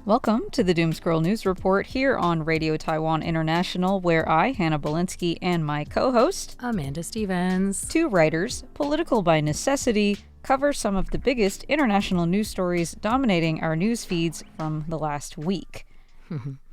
Welcome to the Doom Scroll News Report here on Radio Taiwan International, where I, Hannah Belinsky, and my co-host, Amanda Stevens, two writers, political by necessity, cover some of the biggest international news stories dominating our news feeds from the last week.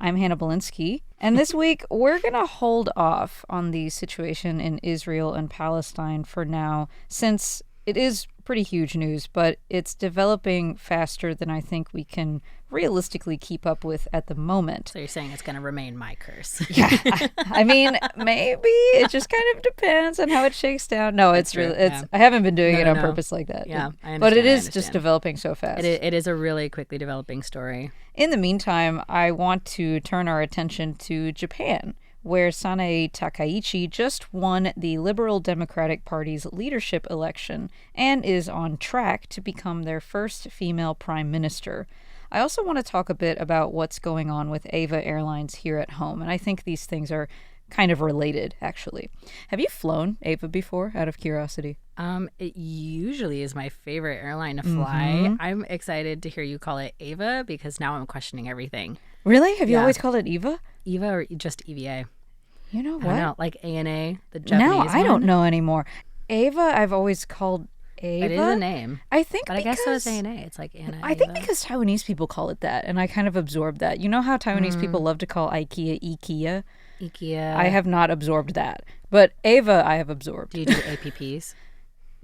I'm Hannah Belinsky, and this week we're going to hold off on the situation in Israel and Palestine for now, since it is pretty huge news, but it's developing faster than I think we can realistically keep up with at the moment. So you're saying it's going to remain my curse? Yeah, I mean, maybe it just kind of depends on how it shakes down. No, it's really, it's. Yeah. I haven't been doing it on purpose like that. Yeah, I understand. But it is just developing so fast. It is a really quickly developing story. In the meantime, I want to turn our attention to Japan, where Sanae Takaichi just won the Liberal Democratic Party's leadership election and is on track to become their first female prime minister. I also want to talk a bit about what's going on with EVA Airlines here at home, and I think these things are kind of related, actually. Have you flown EVA before, out of curiosity? It usually is my favorite airline to fly. I'm excited to hear you call it EVA because now I'm questioning everything. Really? Have you always called it EVA? EVA or just EVA? You know what? I don't know, like ANA, the Japanese No, I one? don't know anymore. EVA, I've always called EVA. It is a name. I think but because, I guess so is ANA. It's like ANA. I think because Taiwanese people call it that, and I kind of absorbed that. You know how Taiwanese people love to call IKEA IKEA? IKEA. I have not absorbed that. But EVA, I have absorbed. Do you do APPs?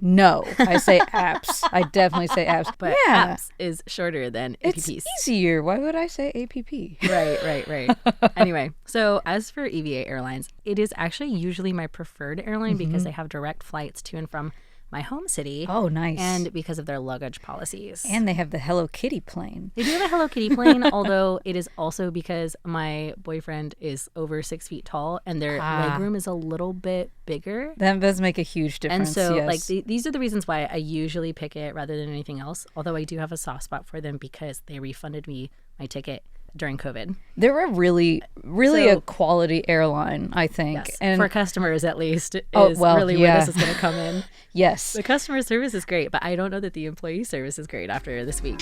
No, I say apps. I definitely say apps. But apps is shorter than APPs. It's easier. Why would I say APP? Right. Anyway, so as for EVA Airlines, it is actually usually my preferred airline because they have direct flights to and from my home city. Oh, nice. And because of their luggage policies. And they have the Hello Kitty plane. They do have a Hello Kitty plane, although it is also because my boyfriend is over 6 feet tall and their legroom is a little bit bigger. That does make a huge difference. And so, yes. these are the reasons why I usually pick it rather than anything else. Although I do have a soft spot for them because they refunded me my ticket during COVID. They're a really a quality airline, I think. Yes, and for customers at least, is where this is going to come in. Yes. The customer service is great, but I don't know that the employee service is great after this week.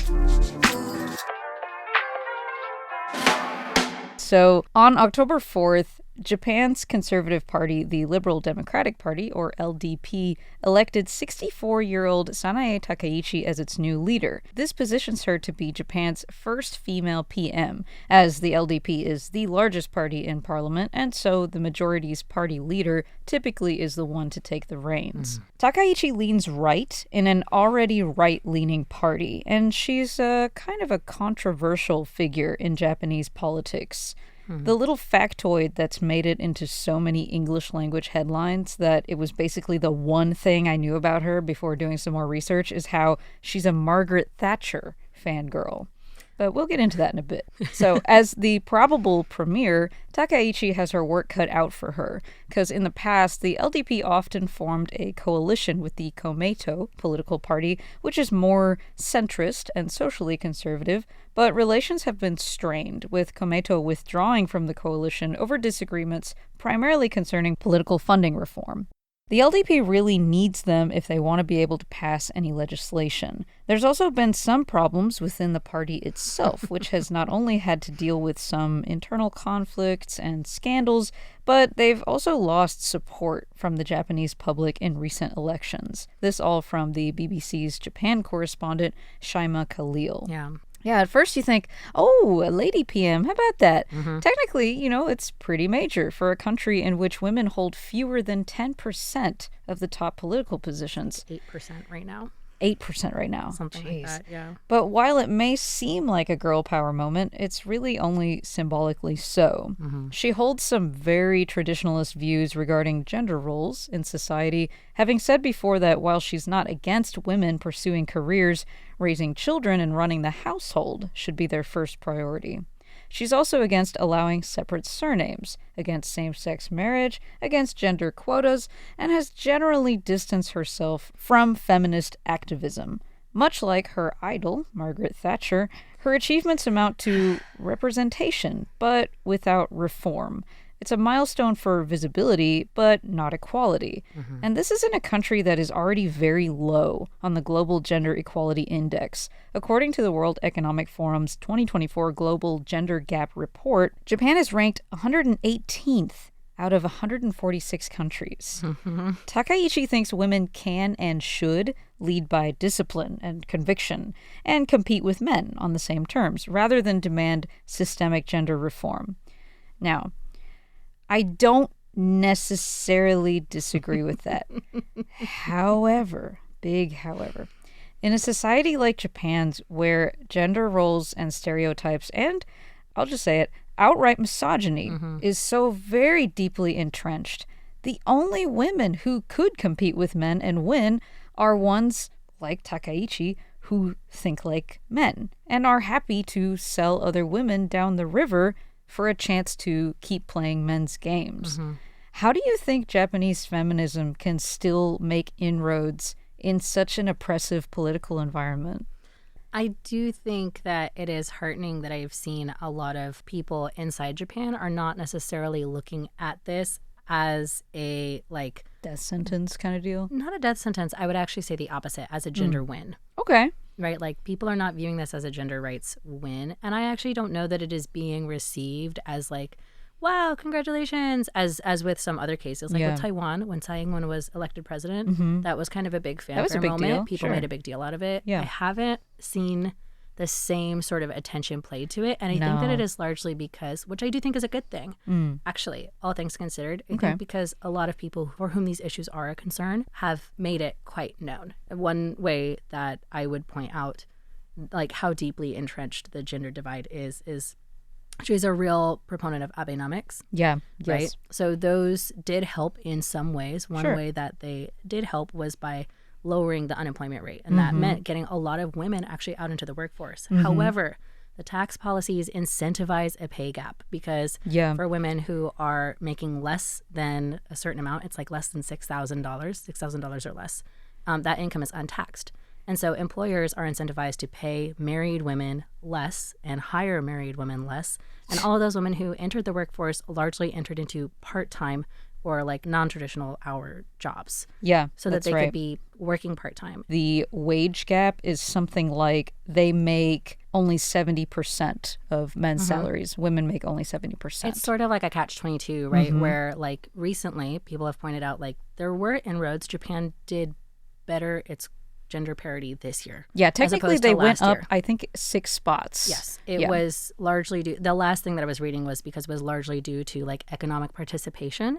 So on October 4th, Japan's Conservative Party, the Liberal Democratic Party, or LDP, elected 64-year-old Sanae Takaichi as its new leader. This positions her to be Japan's first female PM, as the LDP is the largest party in parliament, and so the majority's party leader typically is the one to take the reins. Takaichi leans right in an already right-leaning party, and she's kind of a controversial figure in Japanese politics. The little factoid that's made it into so many English language headlines that it was basically the one thing I knew about her before doing some more research is how she's a Margaret Thatcher fangirl. But we'll get into that in a bit. So as the probable premier, Takaichi has her work cut out for her, because in the past, the LDP often formed a coalition with the Komeito political party, which is more centrist and socially conservative, but relations have been strained, with Komeito withdrawing from the coalition over disagreements primarily concerning political funding reform. The LDP really needs them if they want to be able to pass any legislation. There's also been some problems within the party itself, which has not only had to deal with some internal conflicts and scandals, but they've also lost support from the Japanese public in recent elections. This all from the BBC's Japan correspondent, Shaimaa Khalil. Yeah, at first you think, oh, a lady PM, how about that? Technically, it's pretty major for a country in which women hold fewer than 10% of the top political positions. 8% right now. 8% right now. Something like that, yeah. But while it may seem like a girl power moment, it's really only symbolically so. She holds some very traditionalist views regarding gender roles in society, having said before that while she's not against women pursuing careers, raising children and running the household should be their first priority. She's also against allowing separate surnames, against same-sex marriage, against gender quotas, and has generally distanced herself from feminist activism. Much like her idol, Margaret Thatcher, her achievements amount to representation, but without reform. It's a milestone for visibility, but not equality. And this is in a country that is already very low on the Global Gender Equality Index. According to the World Economic Forum's 2024 Global Gender Gap Report, Japan is ranked 118th out of 146 countries. Takaichi thinks women can and should lead by discipline and conviction and compete with men on the same terms, rather than demand systemic gender reform. Now, I don't necessarily disagree with that. However, big however, in a society like Japan's, where gender roles and stereotypes and, I'll just say it, outright misogyny is so very deeply entrenched, the only women who could compete with men and win are ones like Takaichi who think like men and are happy to sell other women down the river for a chance to keep playing men's games. How do you think Japanese feminism can still make inroads in such an oppressive political environment? I do think that it is heartening that I've seen a lot of people inside Japan are not necessarily looking at this as a, like... death sentence kind of deal? Not a death sentence. I would actually say the opposite, as a gender win. Okay. Right? Like, people are not viewing this as a gender rights win. And I actually don't know that it is being received as, like, wow, congratulations, as with some other cases. Like with Taiwan, when Tsai Ing-wen was elected president, that was kind of a big fanfare moment. Deal. People made a big deal out of it. I haven't seen the same sort of attention played to it. And I think that it is largely because, which I do think is a good thing, actually, all things considered, I think because a lot of people for whom these issues are a concern have made it quite known. One way that I would point out, like, how deeply entrenched the gender divide is she's a real proponent of Abenomics. Yeah. Right? Yes. So those did help in some ways. One way that they did help was by lowering the unemployment rate. And that meant getting a lot of women actually out into the workforce. However, the tax policies incentivize a pay gap because for women who are making less than a certain amount, it's like less than $6,000 or less, that income is untaxed. And so employers are incentivized to pay married women less and hire married women less. And all of those women who entered the workforce largely entered into part-time or like non-traditional hour jobs. Yeah, so that they could be working part-time. The wage gap is something like they make only 70% of men's salaries. Women make only 70%. It's sort of like a catch-22, right? Where like recently people have pointed out like there were inroads. Japan did better its gender parity this year. Yeah, technically they went up, year. I think, 6 spots. Yes, it was largely due. The last thing that I was reading was because it was largely due to like economic participation.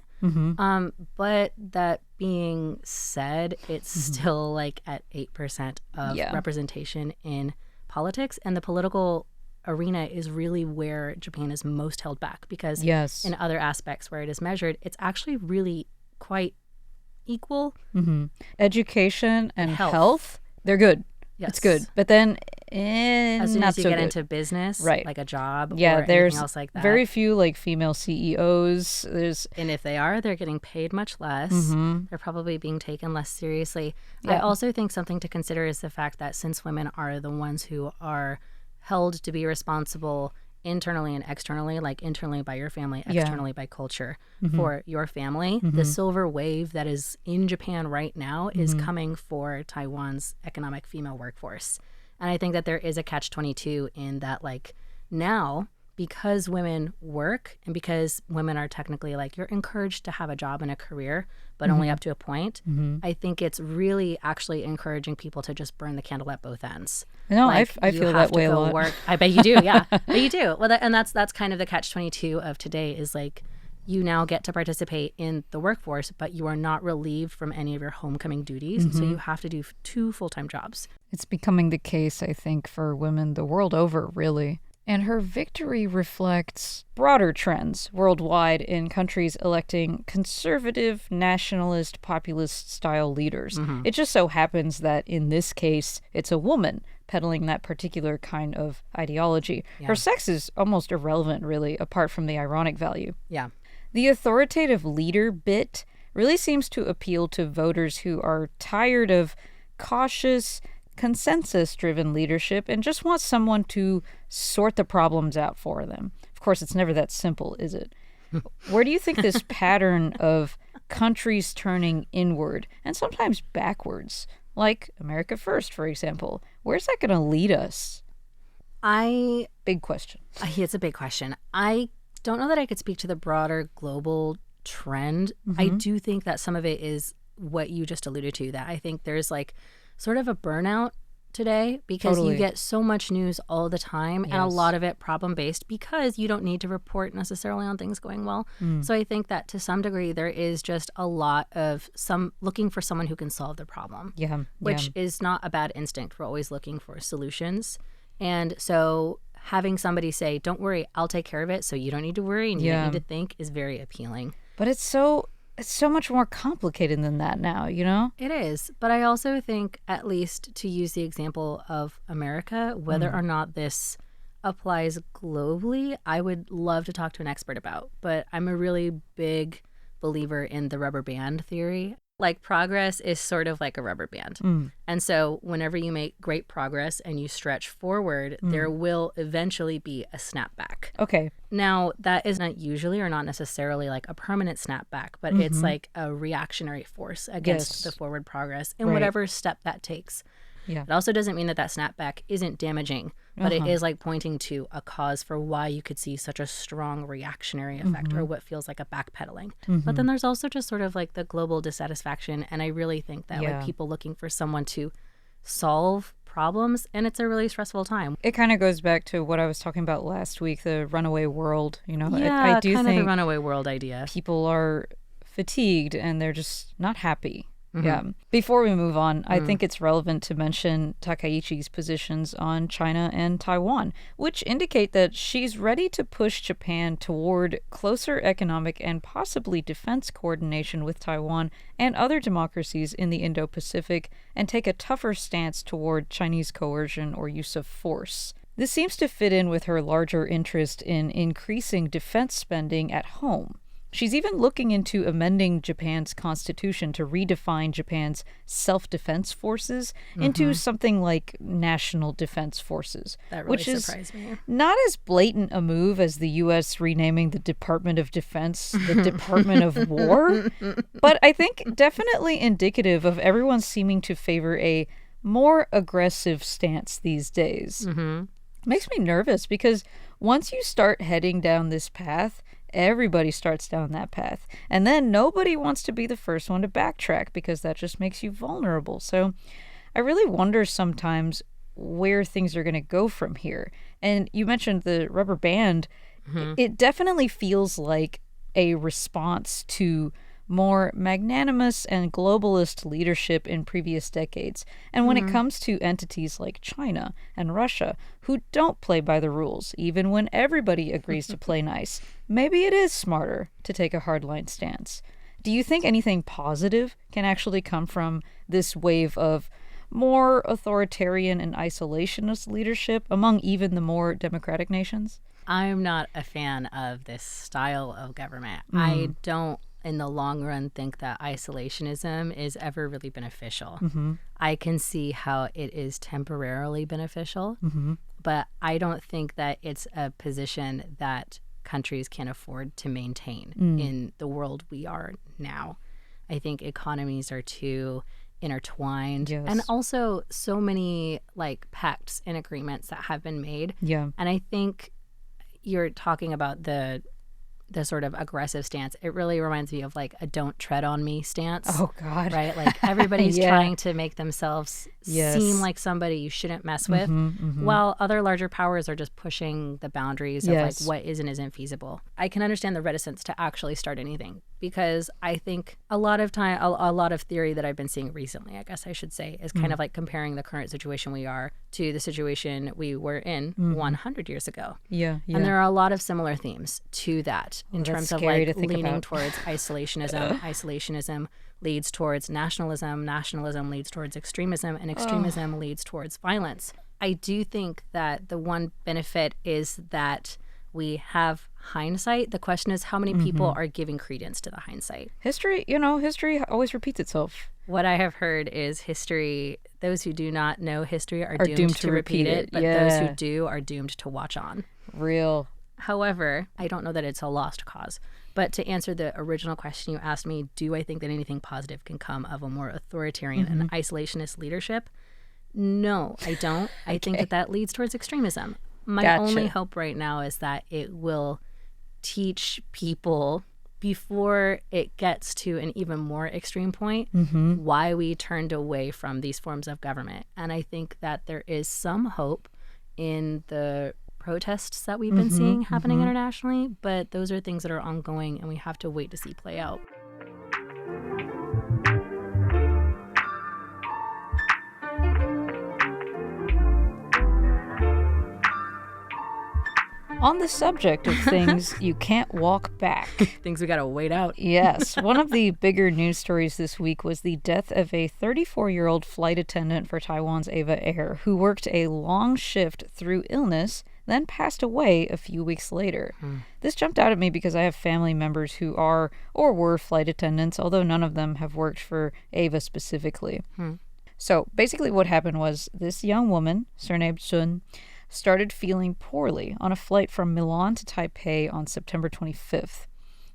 But that being said, it's still like at 8% of representation in politics, and the political arena is really where Japan is most held back because in other aspects where it is measured, it's actually really quite equal. Education and health, they're good. Yes. It's good. But then as soon not as you so get good. into business, like a job or there's anything else like that. Very few like female CEOs. And if they are, they're getting paid much less. They're probably being taken less seriously. I also think something to consider is the fact that since women are the ones who are held to be responsible internally and externally, like internally by your family, externally by culture for your family, the silver wave that is in Japan right now is coming for Taiwan's economic female workforce. And I think that there is a catch-22 in that, like, now, because women work and because women are technically, like, you're encouraged to have a job and a career, but only up to a point, I think it's really actually encouraging people to just burn the candle at both ends. No, like, I feel that way a lot. Work. I bet you do, yeah. But you do. Well, and that's kind of the catch-22 of today is, like, you now get to participate in the workforce, but you are not relieved from any of your homecoming duties. So you have to do 2 full-time jobs. It's becoming the case, I think, for women the world over, really. And her victory reflects broader trends worldwide in countries electing conservative, nationalist, populist-style leaders. It just so happens that in this case, it's a woman peddling that particular kind of ideology. Her sex is almost irrelevant, really, apart from the ironic value. Yeah. The authoritative leader bit really seems to appeal to voters who are tired of cautious, consensus-driven leadership and just want someone to sort the problems out for them. Of course, it's never that simple, is it? Where do you think this pattern of countries turning inward and sometimes backwards, like America First, for example, where's that going to lead us? Big question. It's a big question. I don't know that I could speak to the broader global trend. I do think that some of it is what you just alluded to, that I think there's like sort of a burnout today because you get so much news all the time and a lot of it problem-based because you don't need to report necessarily on things going well. So I think that to some degree there is just a lot of looking for someone who can solve the problem, which is not a bad instinct. We're always looking for solutions. And so having somebody say, don't worry, I'll take care of it so you don't need to worry and you don't need to think is very appealing. But it's so much more complicated than that now, you know? It is. But I also think, at least to use the example of America, whether or not this applies globally, I would love to talk to an expert about. But I'm a really big believer in the rubber band theory. Like, progress is sort of like a rubber band. And so whenever you make great progress and you stretch forward, there will eventually be a snapback. Okay. Now, that is not usually or not necessarily like a permanent snapback, but it's like a reactionary force against the forward progress in whatever step that takes. It also doesn't mean that snapback isn't damaging, but it is like pointing to a cause for why you could see such a strong reactionary effect or what feels like a backpedaling. But then there's also just sort of like the global dissatisfaction. And I really think that like people looking for someone to solve problems, and it's a really stressful time. It kind of goes back to what I was talking about last week, the runaway world. You know, I do kind think of the runaway world idea. People are fatigued and they're just not happy. Yeah. Before we move on, I think it's relevant to mention Takaichi's positions on China and Taiwan, which indicate that she's ready to push Japan toward closer economic and possibly defense coordination with Taiwan and other democracies in the Indo-Pacific and take a tougher stance toward Chinese coercion or use of force. This seems to fit in with her larger interest in increasing defense spending at home. She's even looking into amending Japan's constitution to redefine Japan's self-defense forces into something like national defense forces. That really which surprised is me. Not as blatant a move as the U.S. renaming the Department of Defense the Department of War, but I think definitely indicative of everyone seeming to favor a more aggressive stance these days. Makes me nervous because once you start heading down this path, everybody starts down that path. And then nobody wants to be the first one to backtrack because that just makes you vulnerable. So I really wonder sometimes where things are going to go from here. And you mentioned the rubber band. It definitely feels like a response to more magnanimous and globalist leadership in previous decades. And when it comes to entities like China and Russia, who don't play by the rules, even when everybody agrees to play nice, maybe it is smarter to take a hardline stance. Do you think anything positive can actually come from this wave of more authoritarian and isolationist leadership among even the more democratic nations? I'm not a fan of this style of government. I don't, in the long run, think that isolationism is ever really beneficial. I can see how it is temporarily beneficial, but I don't think that it's a position that countries can afford to maintain in the world we are now. I think economies are too intertwined, and also so many like pacts and agreements that have been made. And I think you're talking about the sort of aggressive stance. It really reminds me of like a don't tread on me stance. Oh God. Right? Like everybody's trying to make themselves seem like somebody you shouldn't mess with, while other larger powers are just pushing the boundaries of like what is and isn't feasible. I can understand the reticence to actually start anything because I think a lot of time, a lot of theory that I've been seeing recently, I guess I should say, is kind of like comparing the current situation we are to the situation we were in 100 years ago. And there are a lot of similar themes to that in terms of like leaning towards isolationism. Isolationism leads towards nationalism. Nationalism leads towards extremism, and extremism leads towards violence. I do think that the one benefit is that we have hindsight. The question is how many people are giving credence to the hindsight. History always repeats itself. What I have heard is history, those who do not know history are doomed to repeat it, but those who do are doomed to watch on. Real. However, I don't know that it's a lost cause But to answer the original question you asked me, do I think that anything positive can come of a more authoritarian and isolationist leadership? No, I don't. I think that leads towards extremism. My only hope right now is that it will teach people before it gets to an even more extreme point why we turned away from these forms of government. And I think that there is some hope in the protests that we've been seeing happening internationally, but those are things that are ongoing and we have to wait to see play out. On the subject of things you can't walk back. Things we gotta wait out. Yes. One of the bigger news stories this week was the death of a 34-year-old flight attendant for Taiwan's EVA Air who worked a long shift through illness, then passed away a few weeks later. This jumped out at me because I have family members who are or were flight attendants, although none of them have worked for EVA specifically. So basically what happened was this young woman, surnamed Sun, started feeling poorly on a flight from Milan to Taipei on September 25th.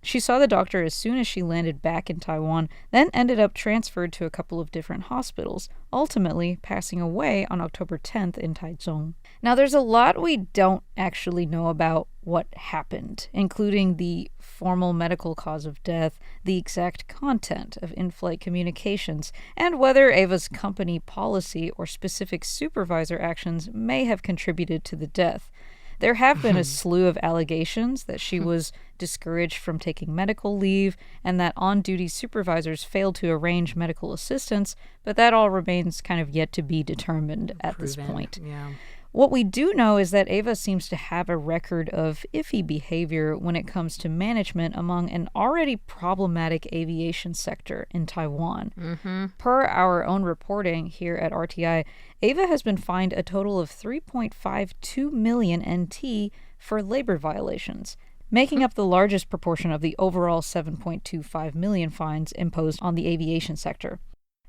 She saw the doctor as soon as she landed back in Taiwan, then ended up transferred to a couple of different hospitals, ultimately passing away on October 10th in Taichung. Now, there's a lot we don't actually know about what happened, including the formal medical cause of death, the exact content of in-flight communications, and whether EVA's company policy or specific supervisor actions may have contributed to the death. There have been a slew of allegations that she was discouraged from taking medical leave and that on-duty supervisors failed to arrange medical assistance, but that all remains kind of yet to be determined at this point. Yeah. What we do know is that EVA seems to have a record of iffy behavior when it comes to management among an already problematic aviation sector in Taiwan. Per our own reporting here at RTI, EVA has been fined a total of 3.52 million NT for labor violations, making up the largest proportion of the overall 7.25 million fines imposed on the aviation sector.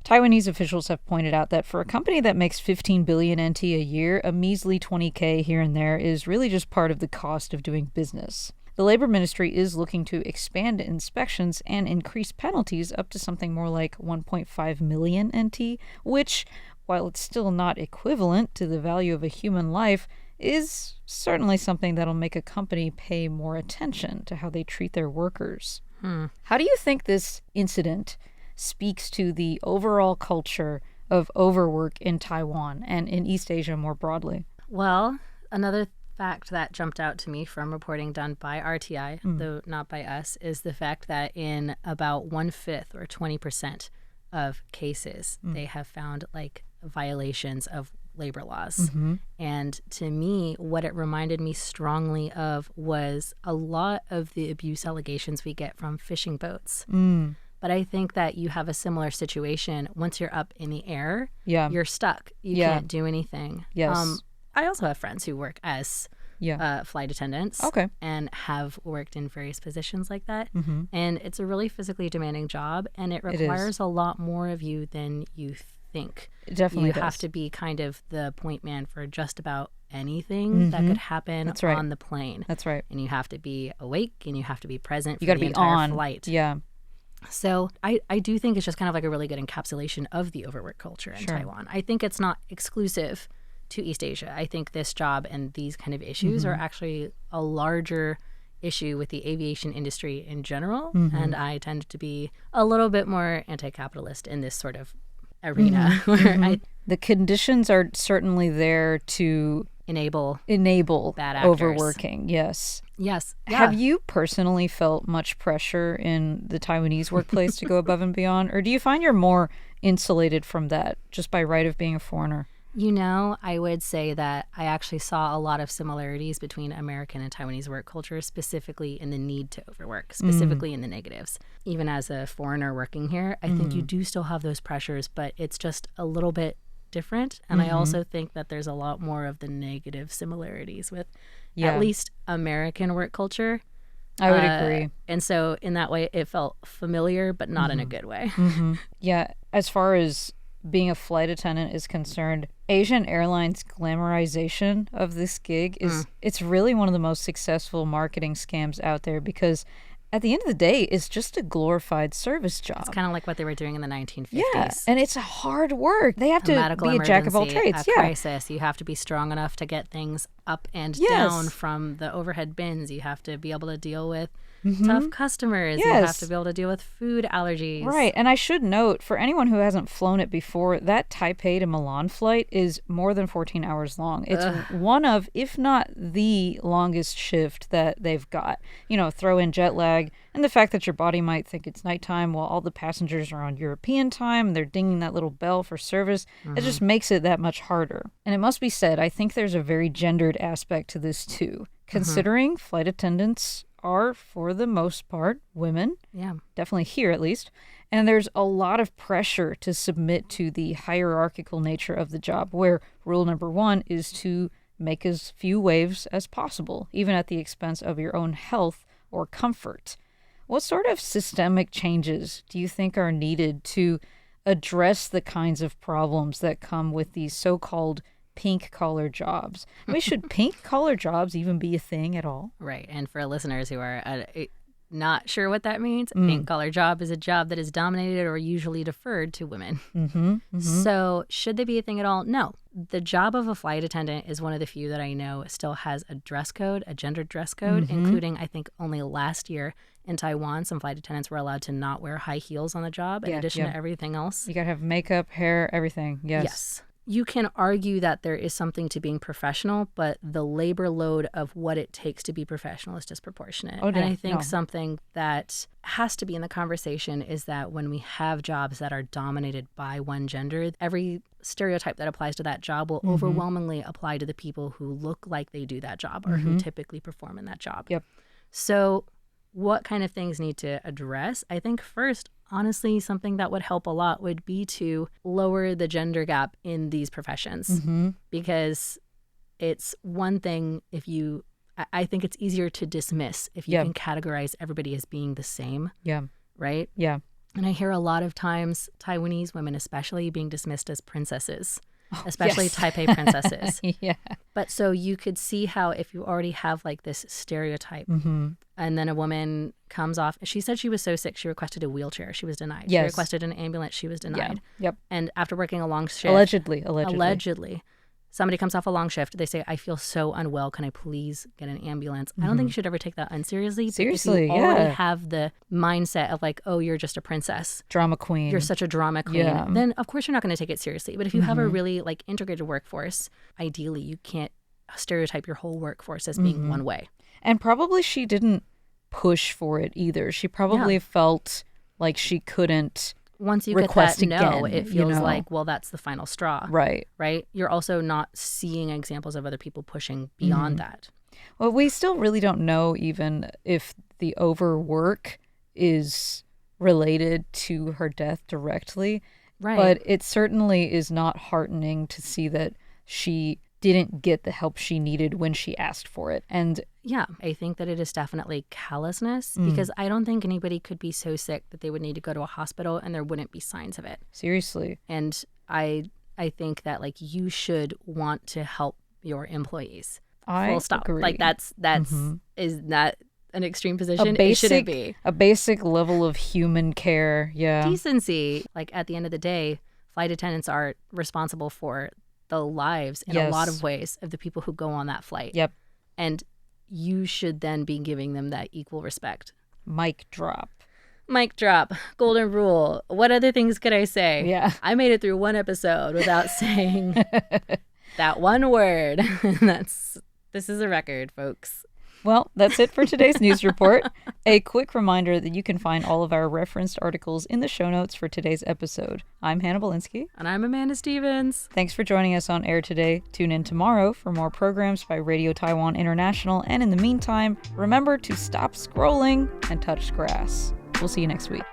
Taiwanese officials have pointed out that for a company that makes 15 billion NT a year, a measly 20K here and there is really just part of the cost of doing business. The Labor Ministry is looking to expand inspections and increase penalties up to something more like 1.5 million NT, which, while it's still not equivalent to the value of a human life, is certainly something that'll make a company pay more attention to how they treat their workers. How do you think this incident speaks to the overall culture of overwork in Taiwan and in East Asia more broadly? Well, another fact that jumped out to me from reporting done by RTI, though not by us, is the fact that in about 1/5 or 20% of cases, they have found like violations of labor laws. And to me, what it reminded me strongly of was a lot of the abuse allegations we get from fishing boats. But I think that you have a similar situation. Once you're up in the air, you're stuck. You can't do anything. Yes. I also have friends who work as flight attendants and have worked in various positions like that. And it's a really physically demanding job, and it requires a lot more of you than you think. It definitely You have to be kind of the point man for just about anything that could happen on the plane. That's right. And you have to be awake, and you have to be present for You got to the be entire on flight. Yeah. So I do think it's just kind of like a really good encapsulation of the overwork culture in Taiwan. I think it's not exclusive to East Asia. I think this job and these kind of issues are actually a larger issue with the aviation industry in general. And I tend to be a little bit more anti-capitalist in this sort of arena. Where The conditions are certainly there to enable bad actors. overworking. Yes. Yes. Have you personally felt much pressure in the Taiwanese workplace to go above and beyond? Or do you find you're more insulated from that just by right of being a foreigner? You know, I would say that I actually saw a lot of similarities between American and Taiwanese work culture, specifically in the need to overwork, specifically in the negatives. Even as a foreigner working here, I think you do still have those pressures, but it's just a little bit different. And I also think that there's a lot more of the negative similarities with at least American work culture. I would agree. And so in that way, it felt familiar, but not in a good way. Yeah, as far as being a flight attendant is concerned, Asian Airlines glamorization of this gig is it's really one of the most successful marketing scams out there, because at the end of the day, it's just a glorified service job. It's kind of like what they were doing in the 1950s. Yeah, and it's hard work. They have to be a jack of all trades. A crisis. You have to be strong enough to get things up and down from the overhead bins. You have to be able to deal with tough customers. You have to be able to deal with food allergies. Right, and I should note, for anyone who hasn't flown it before, that Taipei to Milan flight is more than 14 hours long. It's one of, if not the longest shift that they've got. You know, throw in jet lag and the fact that your body might think it's nighttime while all the passengers are on European time and they're dinging that little bell for service. It just makes it that much harder. And it must be said, I think there's a very gendered aspect to this too, considering flight attendants are, for the most part, women. Yeah. Definitely here, at least. And there's a lot of pressure to submit to the hierarchical nature of the job, where rule number 1 is to make as few waves as possible, even at the expense of your own health or comfort. What sort of systemic changes do you think are needed to address the kinds of problems that come with these so-called pink-collar jobs? I mean, should pink-collar jobs even be a thing at all? Right. And for listeners who are not sure what that means, a pink-collar job is a job that is dominated or usually deferred to women. So should they be a thing at all? No. The job of a flight attendant is one of the few that I know still has a dress code, a gendered dress code, including, I think, only last year in Taiwan, some flight attendants were allowed to not wear high heels on the job in addition to everything else. You got to have makeup, hair, everything. Yes. You can argue that there is something to being professional, but the labor load of what it takes to be professional is disproportionate. And I think something that has to be in the conversation is that when we have jobs that are dominated by one gender, every stereotype that applies to that job will overwhelmingly apply to the people who look like they do that job or who typically perform in that job. So what kind of things need to address? I think first, honestly, something that would help a lot would be to lower the gender gap in these professions, because it's one thing if you, I think it's easier to dismiss if you can categorize everybody as being the same. Right? And I hear a lot of times Taiwanese women especially being dismissed as princesses. Especially Taipei princesses. But so you could see how if you already have like this stereotype and then a woman comes off, she said she was so sick, she requested a wheelchair. She was denied. She requested an ambulance. She was denied. And after working a long shift. Allegedly. Somebody comes off a long shift. They say, I feel so unwell. Can I please get an ambulance? I don't think you should ever take that unseriously. Seriously, if you already have the mindset of like, oh, you're just a princess. Drama queen. You're such a drama queen. Then, of course, you're not going to take it seriously. But if you have a really like integrated workforce, ideally, you can't stereotype your whole workforce as being one way. And probably she didn't push for it either. She probably felt like she couldn't. Once you get that no, it feels like, well, that's the final straw. Right. You're also not seeing examples of other people pushing beyond that. Well, we still really don't know even if the overwork is related to her death directly. Right. But it certainly is not heartening to see that she didn't get the help she needed when she asked for it. And yeah, I think that it is definitely callousness because I don't think anybody could be so sick that they would need to go to a hospital and there wouldn't be signs of it. Seriously. And I think that like you should want to help your employees. Full stop. Agree. Like that's is that an extreme position? It shouldn't be. A basic level of human care. Decency. Like at the end of the day, flight attendants are responsible for the lives in a lot of ways of the people who go on that flight. And you should then be giving them that equal respect. Mic drop. Golden rule. What other things could I say? I made it through one episode without saying that one word. This is a record, folks. Well, that's it for today's news report. A quick reminder that you can find all of our referenced articles in the show notes for today's episode. I'm Hannah Belinsky. And I'm Amanda Stevens. Thanks for joining us on air today. Tune in tomorrow for more programs by Radio Taiwan International. And in the meantime, remember to stop scrolling and touch grass. We'll see you next week.